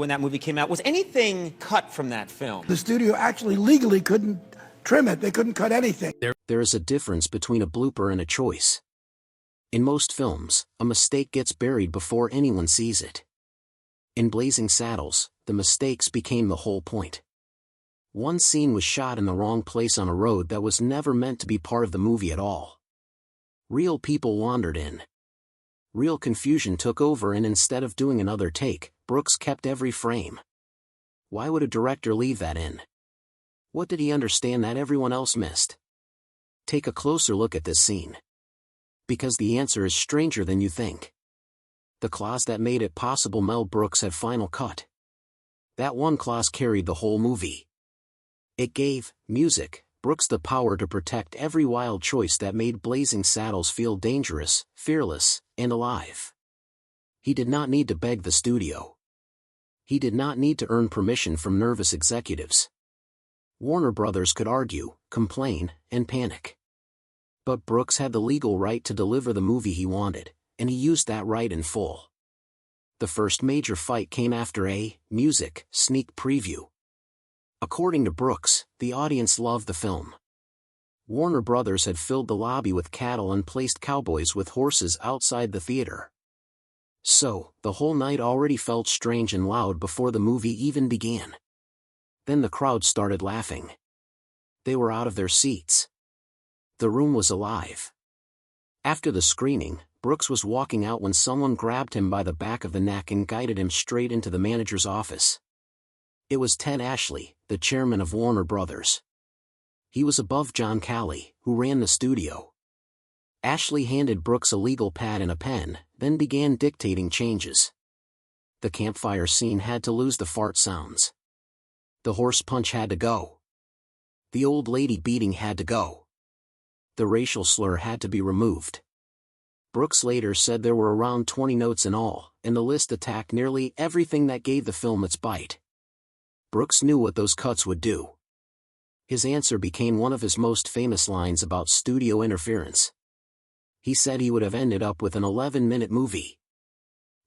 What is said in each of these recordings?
when that movie came out. Was anything cut from that film? The studio actually legally couldn't trim it. They couldn't cut anything. There is a difference between a blooper and a choice. In most films, a mistake gets buried before anyone sees it. In Blazing Saddles, the mistakes became the whole point. One scene was shot in the wrong place on a road that was never meant to be part of the movie at all. Real people wandered in. Real confusion took over, and instead of doing another take, Brooks kept every frame. Why would a director leave that in? What did he understand that everyone else missed? Take a closer look at this scene. Because the answer is stranger than you think. The clause that made it possible Mel Brooks had final cut. That one clause carried the whole movie. It gave music Brooks the power to protect every wild choice that made Blazing Saddles feel dangerous, fearless, and alive. He did not need to beg the studio. He did not need to earn permission from nervous executives. Warner Brothers could argue, complain, and panic. But Brooks had the legal right to deliver the movie he wanted, and he used that right in full. The first major fight came after a music sneak preview. According to Brooks, the audience loved the film. Warner Brothers had filled the lobby with cattle and placed cowboys with horses outside the theater. So, the whole night already felt strange and loud before the movie even began. Then the crowd started laughing. They were out of their seats. The room was alive. After the screening, Brooks was walking out when someone grabbed him by the back of the neck and guided him straight into the manager's office. It was Ted Ashley, the chairman of Warner Brothers. He was above John Calley, who ran the studio. Ashley handed Brooks a legal pad and a pen, then began dictating changes. The campfire scene had to lose the fart sounds. The horse punch had to go. The old lady beating had to go. The racial slur had to be removed. Brooks later said there were around 20 notes in all, and the list attacked nearly everything that gave the film its bite. Brooks knew what those cuts would do. His answer became one of his most famous lines about studio interference. He said he would have ended up with an 11-minute movie.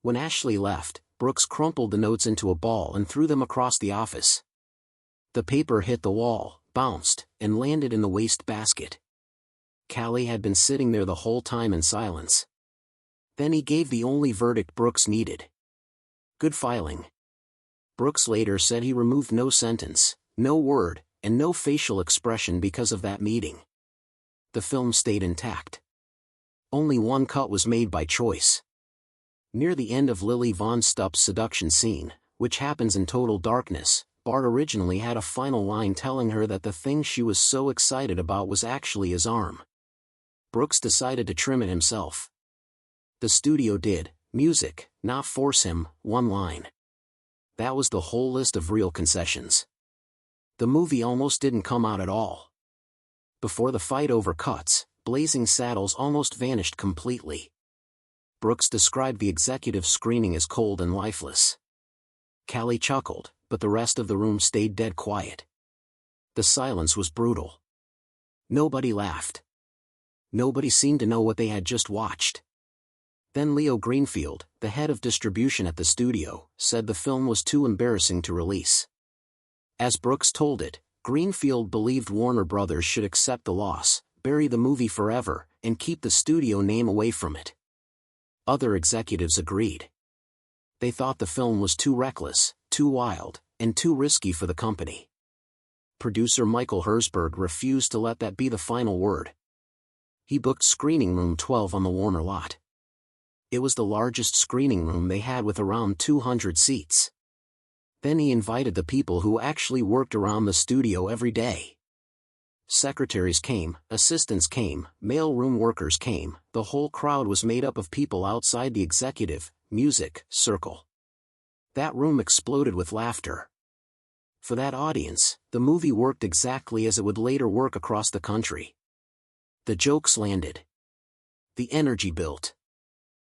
When Ashley left, Brooks crumpled the notes into a ball and threw them across the office. The paper hit the wall, bounced, and landed in the wastebasket. Calley had been sitting there the whole time in silence. Then he gave the only verdict Brooks needed. Good filing. Brooks later said he removed no sentence, no word, and no facial expression because of that meeting. The film stayed intact. Only one cut was made by choice. Near the end of Lily Von Stupp's seduction scene, which happens in total darkness, Bart originally had a final line telling her that the thing she was so excited about was actually his arm. Brooks decided to trim it himself. The studio did, music, not force him, one line. That was the whole list of real concessions. The movie almost didn't come out at all. Before the fight over cuts, Blazing Saddles almost vanished completely. Brooks described the executive screening as cold and lifeless. Calley chuckled, but the rest of the room stayed dead quiet. The silence was brutal. Nobody laughed. Nobody seemed to know what they had just watched. Then Leo Greenfield, the head of distribution at the studio, said the film was too embarrassing to release. As Brooks told it, Greenfield believed Warner Brothers should accept the loss, bury the movie forever, and keep the studio name away from it. Other executives agreed. They thought the film was too reckless, too wild, and too risky for the company. Producer Michael Herzberg refused to let that be the final word. He booked Screening Room 12 on the Warner lot. It was the largest screening room they had with around 200 seats. Then he invited the people who actually worked around the studio every day. Secretaries came, assistants came, mailroom workers came, the whole crowd was made up of people outside the executive, music, circle. That room exploded with laughter. For that audience, the movie worked exactly as it would later work across the country. The jokes landed. The energy built.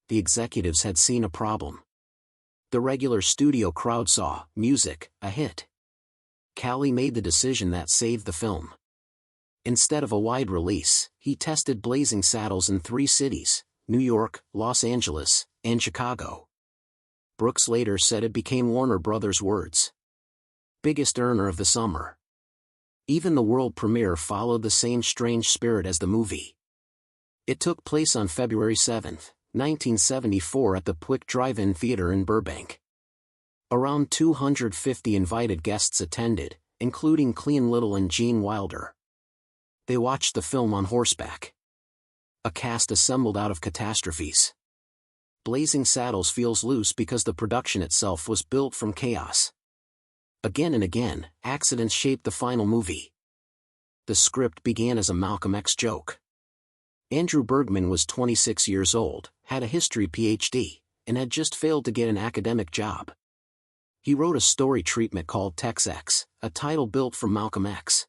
The executives had seen a problem. The regular studio crowd saw music, a hit. Calley made the decision that saved the film. Instead of a wide release, he tested Blazing Saddles in 3 cities, New York, Los Angeles, and Chicago. Brooks later said it became Warner Brothers' words. Biggest earner of the summer. Even the world premiere followed the same strange spirit as the movie. It took place on February 7, 1974 at the Puick Drive-In Theater in Burbank. Around 250 invited guests attended, including Cleavon Little and Gene Wilder. They watched the film on horseback. A cast assembled out of catastrophes. Blazing Saddles feels loose because the production itself was built from chaos. Again and again, accidents shaped the final movie. The script began as a Malcolm X joke. Andrew Bergman was 26 years old, had a history PhD, and had just failed to get an academic job. He wrote a story treatment called Tex-X, a title built from Malcolm X.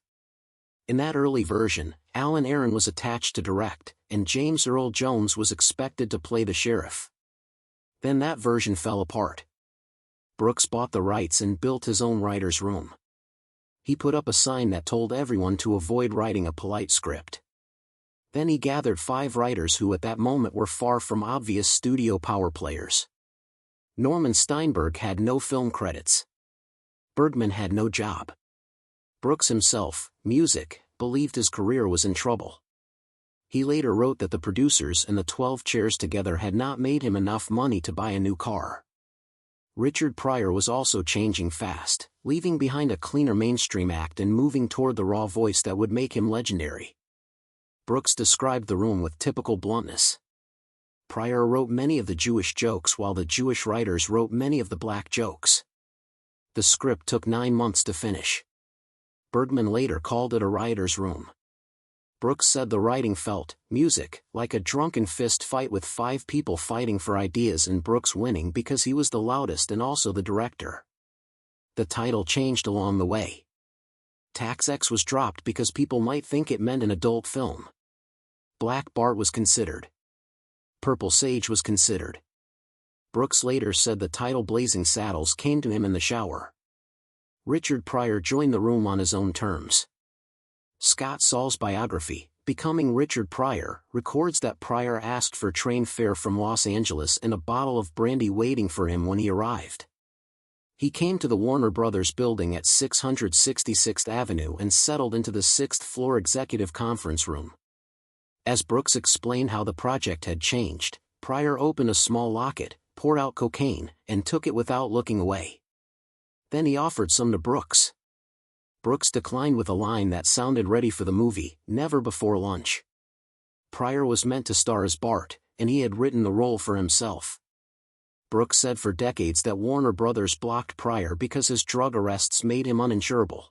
In that early version, Alan Aaron was attached to direct, and James Earl Jones was expected to play the sheriff. Then that version fell apart. Brooks bought the rights and built his own writer's room. He put up a sign that told everyone to avoid writing a polite script. Then he gathered 5 writers who at that moment were far from obvious studio power players. Norman Steinberg had no film credits. Bergman had no job. Brooks himself, music, believed his career was in trouble. He later wrote that the producers and the 12 chairs together had not made him enough money to buy a new car. Richard Pryor was also changing fast, leaving behind a cleaner mainstream act and moving toward the raw voice that would make him legendary. Brooks described the room with typical bluntness. Pryor wrote many of the Jewish jokes while the Jewish writers wrote many of the black jokes. The script took 9 months to finish. Bergman later called it a writer's room. Brooks said the writing felt, music, like a drunken fist fight with 5 people fighting for ideas and Brooks winning because he was the loudest and also the director. The title changed along the way. Tex-X was dropped because people might think it meant an adult film. Black Bart was considered. Purple Sage was considered. Brooks later said the title Blazing Saddles came to him in the shower. Richard Pryor joined the room on his own terms. Scott Saul's biography, Becoming Richard Pryor, records that Pryor asked for train fare from Los Angeles and a bottle of brandy waiting for him when he arrived. He came to the Warner Brothers building at 666th Avenue and settled into the 6th-floor executive conference room. As Brooks explained how the project had changed, Pryor opened a small locket, poured out cocaine, and took it without looking away. Then he offered some to Brooks. Brooks declined with a line that sounded ready for the movie, never before lunch. Pryor was meant to star as Bart, and he had written the role for himself. Brooks said for decades that Warner Brothers blocked Pryor because his drug arrests made him uninsurable.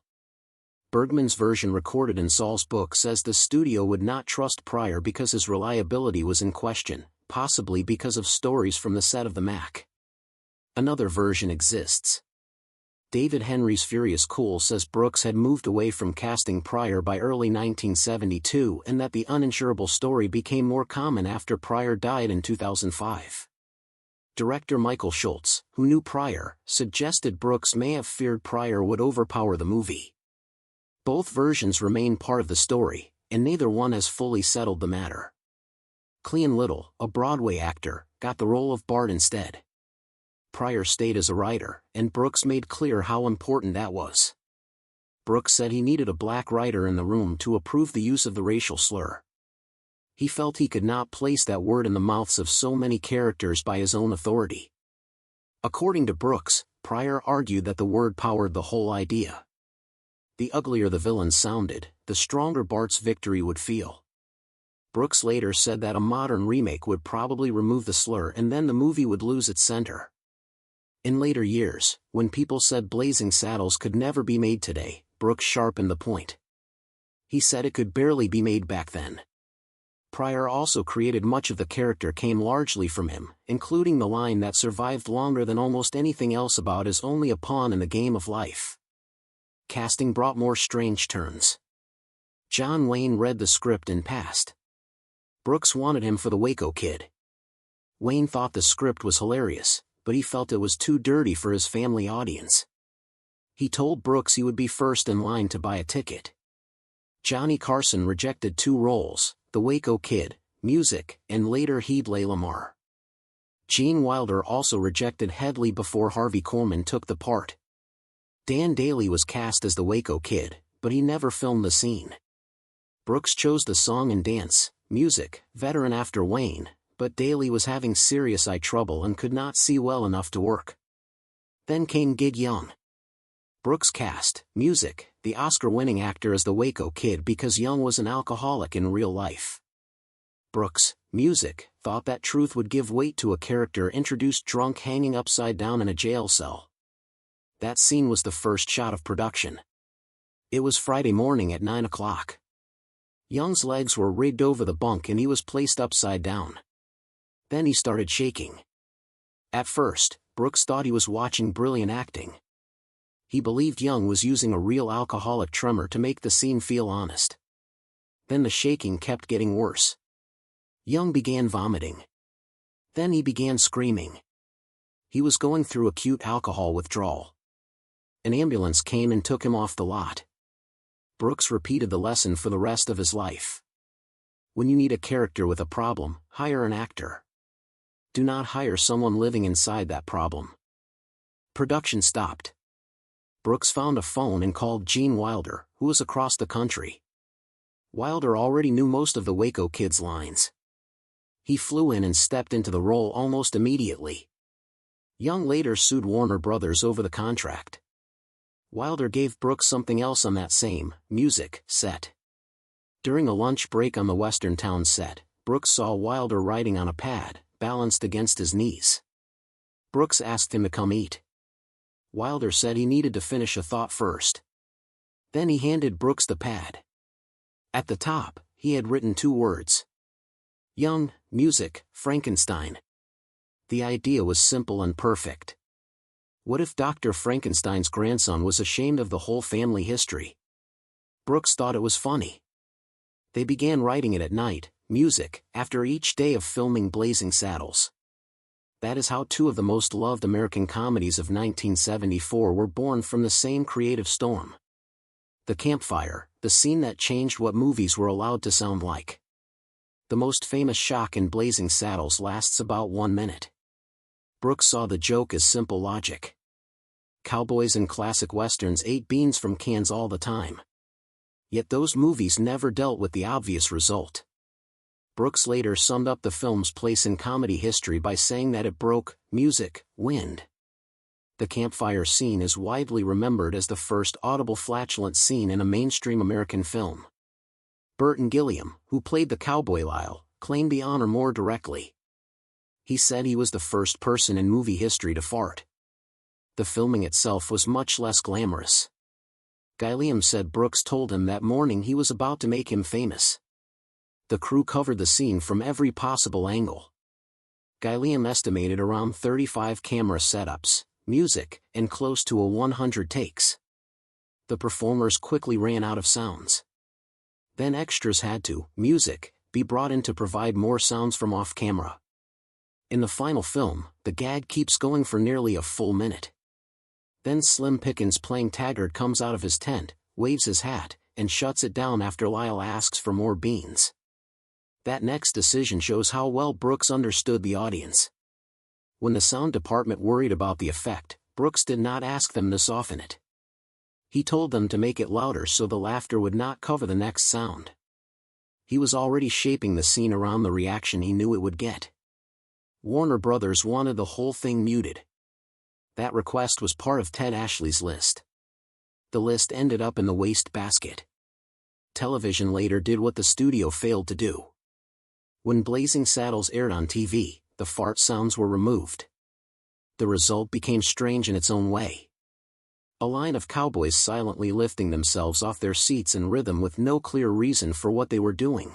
Bergman's version recorded in Saul's book says the studio would not trust Pryor because his reliability was in question, possibly because of stories from the set of the Mac. Another version exists. David Henry's Furious Cool says Brooks had moved away from casting Pryor by early 1972 and that the uninsurable story became more common after Pryor died in 2005. Director Michael Schultz, who knew Pryor, suggested Brooks may have feared Pryor would overpower the movie. Both versions remain part of the story, and neither one has fully settled the matter. Cleavon Little, a Broadway actor, got the role of Bart instead. Pryor stayed as a writer, and Brooks made clear how important that was. Brooks said he needed a black writer in the room to approve the use of the racial slur. He felt he could not place that word in the mouths of so many characters by his own authority. According to Brooks, Pryor argued that the word powered the whole idea. The uglier the villain sounded, the stronger Bart's victory would feel. Brooks later said that a modern remake would probably remove the slur and then the movie would lose its center. In later years, when people said Blazing Saddles could never be made today, Brooks sharpened the point. He said it could barely be made back then. Pryor also created much of the character came largely from him, including the line that survived longer than almost anything else about is only a pawn in the game of life. Casting brought more strange turns. John Wayne read the script and passed. Brooks wanted him for the Waco Kid. Wayne thought the script was hilarious, but he felt it was too dirty for his family audience. He told Brooks he would be first in line to buy a ticket. Johnny Carson rejected 2 roles, the Waco Kid, music, and later Heedley Lamar. Gene Wilder also rejected Headley before Harvey Korman took the part. Dan Dailey was cast as the Waco Kid, but he never filmed the scene. Brooks chose the song and dance, music, veteran after Wayne, but Dailey was having serious eye trouble and could not see well enough to work. Then came Gig Young. Brooks cast, music, the Oscar-winning actor as the Waco Kid because Young was an alcoholic in real life. Brooks, music, thought that truth would give weight to a character introduced drunk hanging upside down in a jail cell. That scene was the first shot of production. It was Friday morning at 9 o'clock. Young's legs were rigged over the bunk and he was placed upside down. Then he started shaking. At first, Brooks thought he was watching brilliant acting. He believed Young was using a real alcoholic tremor to make the scene feel honest. Then the shaking kept getting worse. Young began vomiting. Then he began screaming. He was going through acute alcohol withdrawal. An ambulance came and took him off the lot. Brooks repeated the lesson for the rest of his life. When you need a character with a problem, hire an actor. Do not hire someone living inside that problem. Production stopped. Brooks found a phone and called Gene Wilder, who was across the country. Wilder already knew most of the Waco Kid's lines. He flew in and stepped into the role almost immediately. Young later sued Warner Brothers over the contract. Wilder gave Brooks something else on that same music set. During a lunch break on the Western Town set, Brooks saw Wilder writing on a pad, balanced against his knees. Brooks asked him to come eat. Wilder said he needed to finish a thought first. Then he handed Brooks the pad. At the top, he had written 2 words. Young, music, Frankenstein. The idea was simple and perfect. What if Dr. Frankenstein's grandson was ashamed of the whole family history? Brooks thought it was funny. They began writing it at night, music, after each day of filming Blazing Saddles. That is how 2 of the most loved American comedies of 1974 were born from the same creative storm. The campfire, the scene that changed what movies were allowed to sound like. The most famous shock in Blazing Saddles lasts about 1 minute. Brooks saw the joke as simple logic. Cowboys and classic westerns ate beans from cans all the time. Yet those movies never dealt with the obvious result. Brooks later summed up the film's place in comedy history by saying that it broke music, wind. The campfire scene is widely remembered as the first audible flatulent scene in a mainstream American film. Burton Gilliam, who played the cowboy Lyle, claimed the honor more directly. He said he was the first person in movie history to fart. The filming itself was much less glamorous. Gilliam said Brooks told him that morning he was about to make him famous. The crew covered the scene from every possible angle. Gilliam estimated around 35 camera setups, music, and close to 100 takes. The performers quickly ran out of sounds. Then extras had to, music, be brought in to provide more sounds from off-camera. In the final film, the gag keeps going for nearly a full minute. Then Slim Pickens playing Taggart comes out of his tent, waves his hat, and shuts it down after Lyle asks for more beans. That next decision shows how well Brooks understood the audience. When the sound department worried about the effect, Brooks did not ask them to soften it. He told them to make it louder so the laughter would not cover the next sound. He was already shaping the scene around the reaction he knew it would get. Warner Brothers wanted the whole thing muted. That request was part of Ted Ashley's list. The list ended up in the wastebasket. Television later did what the studio failed to do. When Blazing Saddles aired on TV, the fart sounds were removed. The result became strange in its own way. A line of cowboys silently lifting themselves off their seats in rhythm with no clear reason for what they were doing.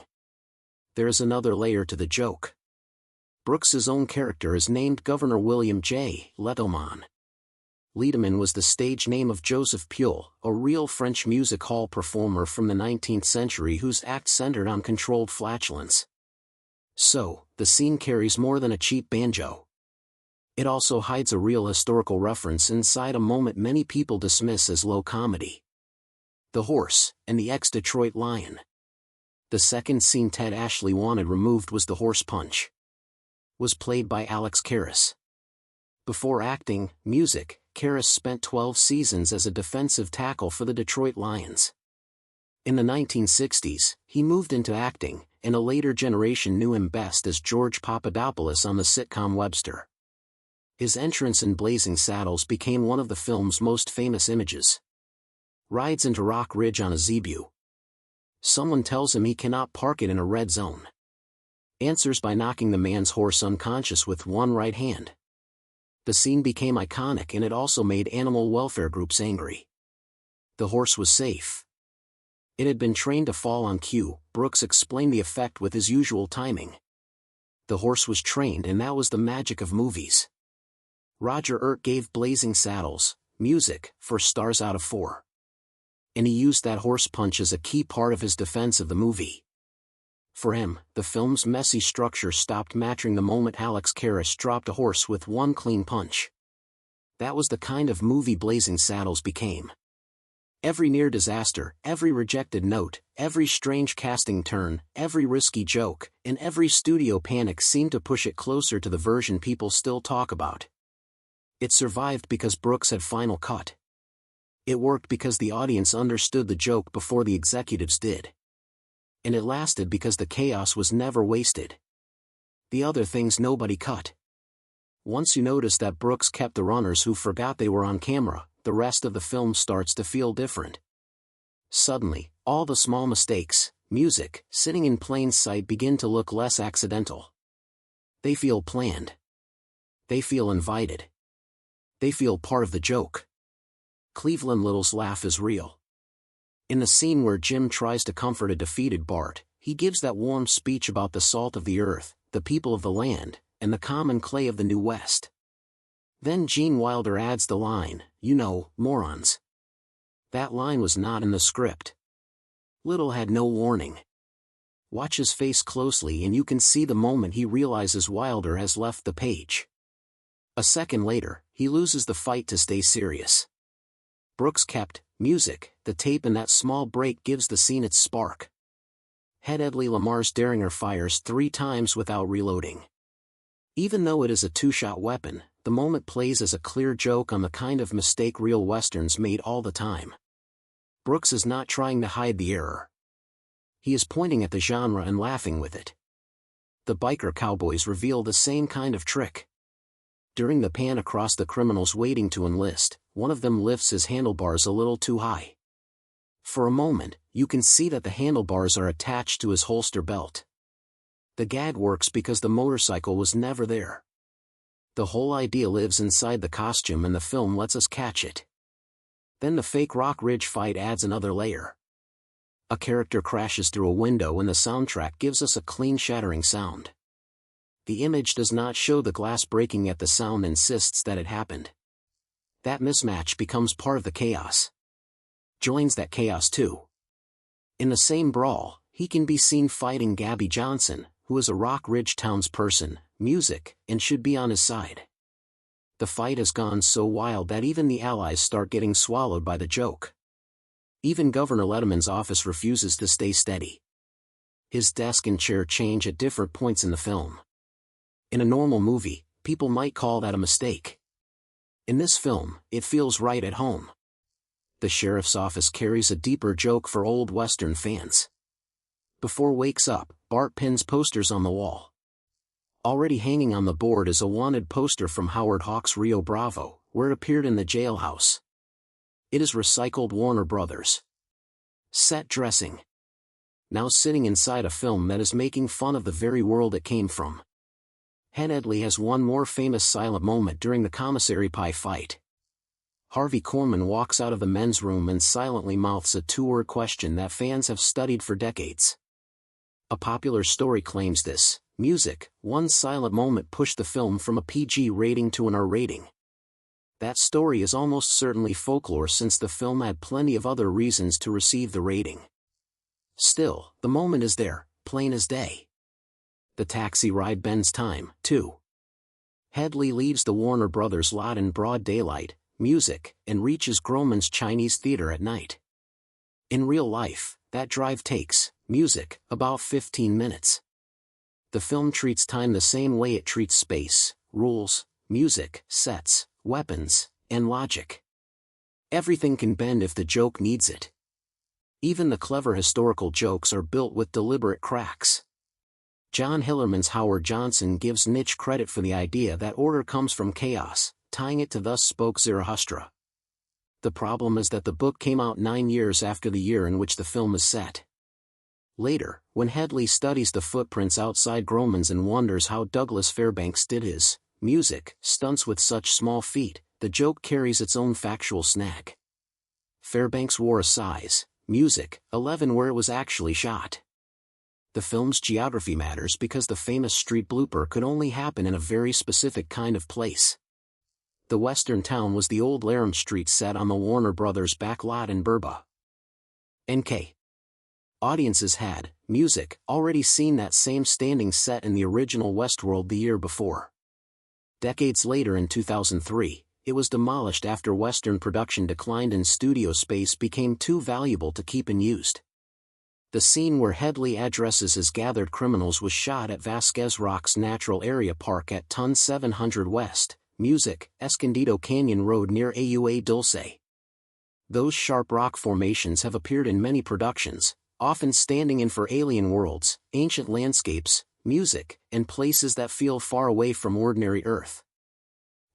There is another layer to the joke. Brooks's own character is named Governor William J. Lettelman. Liedemann was the stage name of Joseph Puel, a real French music hall performer from the 19th century whose act centered on controlled flatulence. So, the scene carries more than a cheap banjo. It also hides a real historical reference inside a moment many people dismiss as low comedy. The horse, and the ex-Detroit Lion. The second scene Ted Ashley wanted removed was the horse punch. was played by Alex Karras. Before acting, music, Karras spent 12 seasons as a defensive tackle for the Detroit Lions. In the 1960s, he moved into acting, and a later generation knew him best as George Papadopoulos on the sitcom Webster. His entrance in Blazing Saddles became one of the film's most famous images. Rides into Rock Ridge on a Zebu. Someone tells him he cannot park it in a red zone. Answers by knocking the man's horse unconscious with one right hand. The scene became iconic, and it also made animal welfare groups angry. The horse was safe. It had been trained to fall on cue. Brooks explained the effect with his usual timing. The horse was trained, and that was the magic of movies. Roger Ebert gave Blazing Saddles, music, 4 stars out of 4. And he used that horse punch as a key part of his defense of the movie. For him, the film's messy structure stopped matching the moment Alex Karras dropped a horse with one clean punch. That was the kind of movie Blazing Saddles became. Every near disaster, every rejected note, every strange casting turn, every risky joke, and every studio panic seemed to push it closer to the version people still talk about. It survived because Brooks had final cut. It worked because the audience understood the joke before the executives did. And it lasted because the chaos was never wasted. The other things nobody cut. Once you notice that Brooks kept the runners who forgot they were on camera, the rest of the film starts to feel different. Suddenly, all the small mistakes, music, sitting in plain sight begin to look less accidental. They feel planned. They feel invited. They feel part of the joke. Cleavon Little's laugh is real. In the scene where Jim tries to comfort a defeated Bart, he gives that warm speech about the salt of the earth, the people of the land, and the common clay of the New West. Then Gene Wilder adds the line, "You know, morons." That line was not in the script. Little had no warning. Watch his face closely and you can see the moment he realizes Wilder has left the page. A second later, he loses the fight to stay serious. Brooks kept music. The tape in that small break gives the scene its spark. Hedley Lamar's Derringer fires 3 times without reloading. Even though it is a 2-shot weapon, the moment plays as a clear joke on the kind of mistake real westerns made all the time. Brooks is not trying to hide the error. He is pointing at the genre and laughing with it. The biker cowboys reveal the same kind of trick. During the pan across the criminals waiting to enlist, one of them lifts his handlebars a little too high. For a moment, you can see that the handlebars are attached to his holster belt. The gag works because the motorcycle was never there. The whole idea lives inside the costume and the film lets us catch it. Then the fake Rock Ridge fight adds another layer. A character crashes through a window and the soundtrack gives us a clean shattering sound. The image does not show the glass breaking yet the sound insists that it happened. That mismatch becomes part of the chaos. Joins that chaos too. In the same brawl, he can be seen fighting Gabby Johnson, who is a Rock Ridge townsperson, music, and should be on his side. The fight has gone so wild that even the allies start getting swallowed by the joke. Even Governor Letterman's office refuses to stay steady. His desk and chair change at different points in the film. In a normal movie, people might call that a mistake. In this film, it feels right at home. The sheriff's office carries a deeper joke for old Western fans. Before wakes up, Bart pins posters on the wall. Already hanging on the board is a wanted poster from Howard Hawks' Rio Bravo, where it appeared in the jailhouse. It is recycled Warner Brothers. Set dressing. Now sitting inside a film that is making fun of the very world it came from. Hedley has one more famous silent moment during the commissary pie fight. Harvey Korman walks out of the men's room and silently mouths a 2-word question that fans have studied for decades. A popular story claims this music, one silent moment pushed the film from a PG rating to an R rating. That story is almost certainly folklore since the film had plenty of other reasons to receive the rating. Still, the moment is there, plain as day. The taxi ride bends time, too. Hedley leaves the Warner Brothers lot in broad daylight, music, and reaches Grauman's Chinese Theater at night. In real life, that drive takes, music, about 15 minutes. The film treats time the same way it treats space, rules, music, sets, weapons, and logic. Everything can bend if the joke needs it. Even the clever historical jokes are built with deliberate cracks. John Hillerman's Howard Johnson gives Nietzsche credit for the idea that order comes from chaos, tying it to "Thus Spoke Zarathustra." The problem is that the book came out 9 years after the year in which the film is set. Later, when Headley studies the footprints outside Grauman's and wonders how Douglas Fairbanks did his music stunts with such small feet, the joke carries its own factual snag. Fairbanks wore a size music 11 where it was actually shot. The film's geography matters because the famous street blooper could only happen in a very specific kind of place. The western town was the old Laram Street set on the Warner Brothers backlot in Burba. NK. Audiences had, music, already seen that same standing set in the original Westworld the year before. Decades later in 2003, it was demolished after Western production declined and studio space became too valuable to keep unused. The scene where Headley addresses his gathered criminals was shot at Vasquez Rock's Natural Area Park at Ton 700 West, Music, Escondido Canyon Road near Aua Dulce. Those sharp rock formations have appeared in many productions, often standing in for alien worlds, ancient landscapes, music, and places that feel far away from ordinary Earth.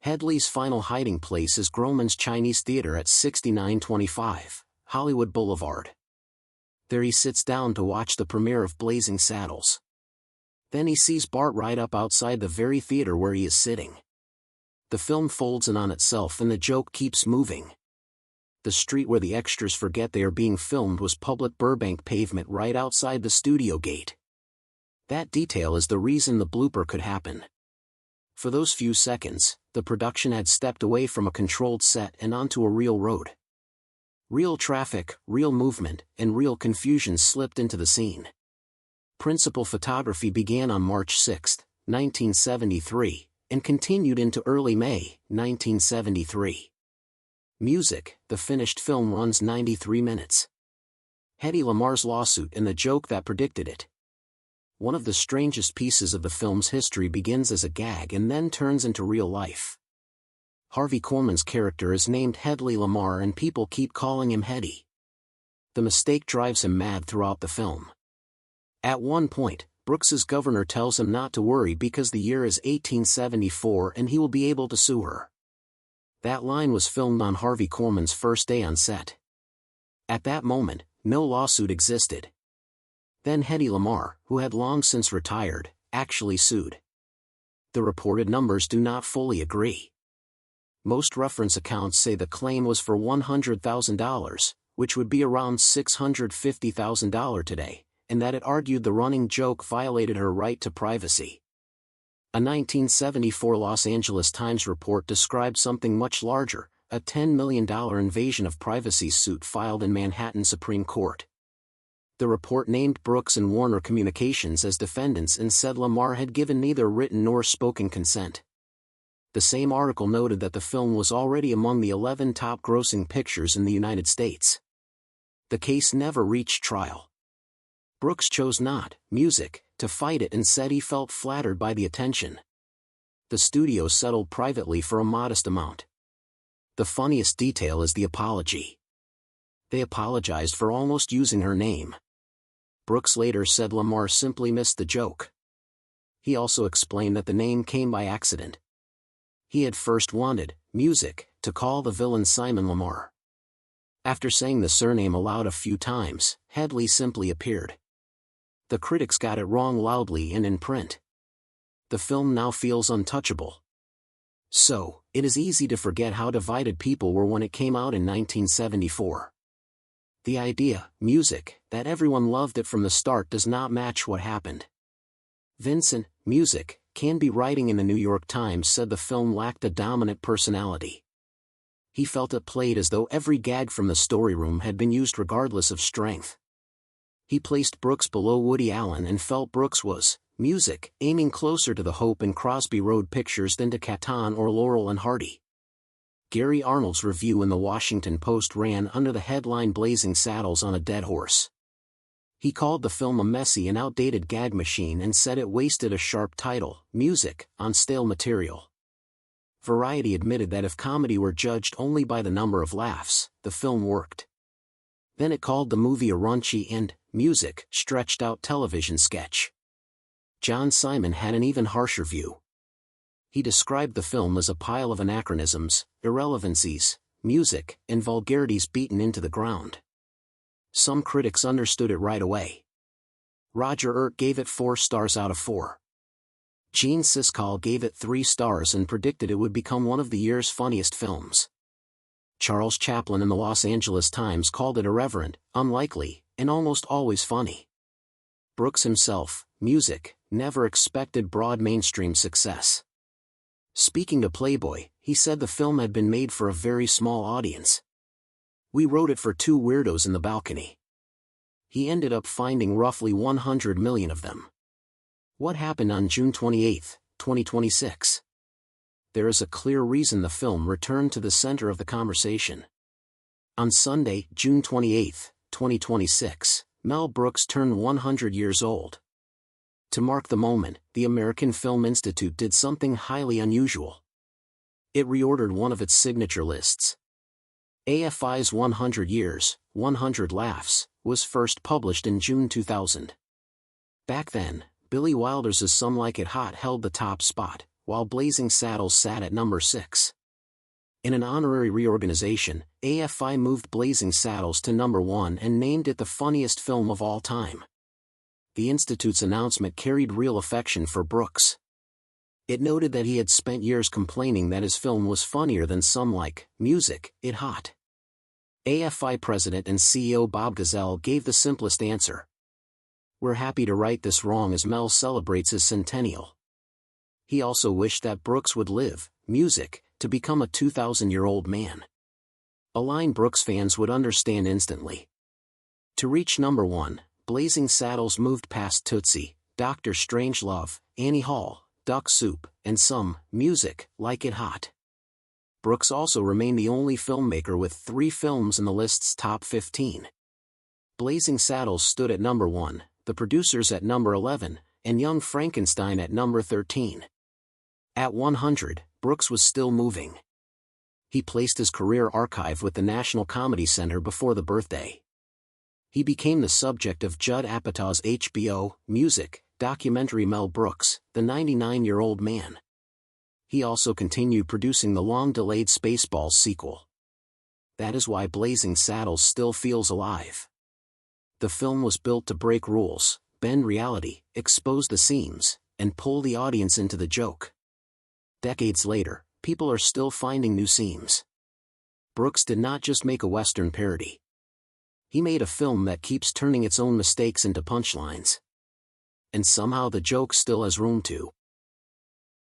Headley's final hiding place is Grauman's Chinese Theater at 6925 Hollywood Boulevard. There he sits down to watch the premiere of Blazing Saddles. Then he sees Bart ride up outside the very theater where he is sitting. The film folds in on itself and the joke keeps moving. The street where the extras forget they are being filmed was public Burbank pavement right outside the studio gate. That detail is the reason the blooper could happen. For those few seconds, the production had stepped away from a controlled set and onto a real road. Real traffic, real movement, and real confusion slipped into the scene. Principal photography began on March 6, 1973, and continued into early May, 1973. Music, the finished film runs 93 minutes. Hedy Lamar's lawsuit and the joke that predicted it. One of the strangest pieces of the film's history begins as a gag and then turns into real life. Harvey Korman's character is named Headley Lamar and people keep calling him Hedy. The mistake drives him mad throughout the film. At one point, Brooks's governor tells him not to worry because the year is 1874 and he will be able to sue her. That line was filmed on Harvey Korman's first day on set. At that moment, no lawsuit existed. Then Hedy Lamar, who had long since retired, actually sued. The reported numbers do not fully agree. Most reference accounts say the claim was for $100,000, which would be around $650,000 today, and that it argued the running joke violated her right to privacy. A 1974 Los Angeles Times report described something much larger, a $10 million invasion of privacy suit filed in Manhattan Supreme Court. The report named Brooks and Warner Communications as defendants and said Lamar had given neither written nor spoken consent. The same article noted that the film was already among the 11 top-grossing pictures in the United States. The case never reached trial. Brooks chose not, music, to fight it and said he felt flattered by the attention. The studio settled privately for a modest amount. The funniest detail is the apology. They apologized for almost using her name. Brooks later said Lamar simply missed the joke. He also explained that the name came by accident. He had first wanted, music, to call the villain Simon Lamar. After saying the surname aloud a few times, Headley simply appeared. The critics got it wrong loudly and in print. The film now feels untouchable. So, it is easy to forget how divided people were when it came out in 1974. The idea, music, that everyone loved it from the start does not match what happened. Vincent, music, Canby writing in the New York Times said the film lacked a dominant personality. He felt it played as though every gag from the story room had been used regardless of strength. He placed Brooks below Woody Allen and felt Brooks was, music, aiming closer to the Hope and Crosby Road pictures than to Catan or Laurel and Hardy. Gary Arnold's review in the Washington Post ran under the headline Blazing Saddles on a Dead Horse. He called the film a messy and outdated gag machine and said it wasted a sharp title, music, on stale material. Variety admitted that if comedy were judged only by the number of laughs, the film worked. Then it called the movie a raunchy and, music, stretched-out television sketch. John Simon had an even harsher view. He described the film as a pile of anachronisms, irrelevancies, music, and vulgarities beaten into the ground. Some critics understood it right away. Roger Ebert gave it 4 stars out of 4. Gene Siskel gave it 3 stars and predicted it would become one of the year's funniest films. Charles Chaplin in the Los Angeles Times called it irreverent, unlikely, and almost always funny. Brooks himself, music, never expected broad mainstream success. Speaking to Playboy, he said the film had been made for a very small audience. We wrote it for 2 weirdos in the balcony. He ended up finding roughly 100 million of them. What happened on June 28, 2026? There is a clear reason the film returned to the center of the conversation. On Sunday, June 28, 2026, Mel Brooks turned 100 years old. To mark the moment, the American Film Institute did something highly unusual. It reordered one of its signature lists. AFI's 100 Years, 100 Laughs, was first published in June 2000. Back then, Billy Wilder's Some Like It Hot held the top spot, while Blazing Saddles sat at number 6. In an honorary reorganization, AFI moved Blazing Saddles to number 1 and named it the funniest film of all time. The Institute's announcement carried real affection for Brooks. It noted that he had spent years complaining that his film was funnier than Some Like It Hot. AFI President and CEO Bob Gazelle gave the simplest answer. We're happy to right this wrong as Mel celebrates his centennial. He also wished that Brooks would live, to become a 2,000-year-old man. A line Brooks fans would understand instantly. To reach number 1, Blazing Saddles moved past Tootsie, Dr. Strangelove, Annie Hall, Duck Soup, and Some Like It Hot. Brooks also remained the only filmmaker with 3 films in the list's top 15. Blazing Saddles stood at number 1, The Producers at number 11, and Young Frankenstein at number 13. At 100, Brooks was still moving. He placed his career archive with the National Comedy Center before the birthday. He became the subject of Judd Apatow's HBO documentary Mel Brooks, the 99-year-old man. He also continued producing the long-delayed Spaceballs sequel. That is why Blazing Saddles still feels alive. The film was built to break rules, bend reality, expose the seams, and pull the audience into the joke. Decades later, people are still finding new seams. Brooks did not just make a Western parody. He made a film that keeps turning its own mistakes into punchlines. And somehow the joke still has room to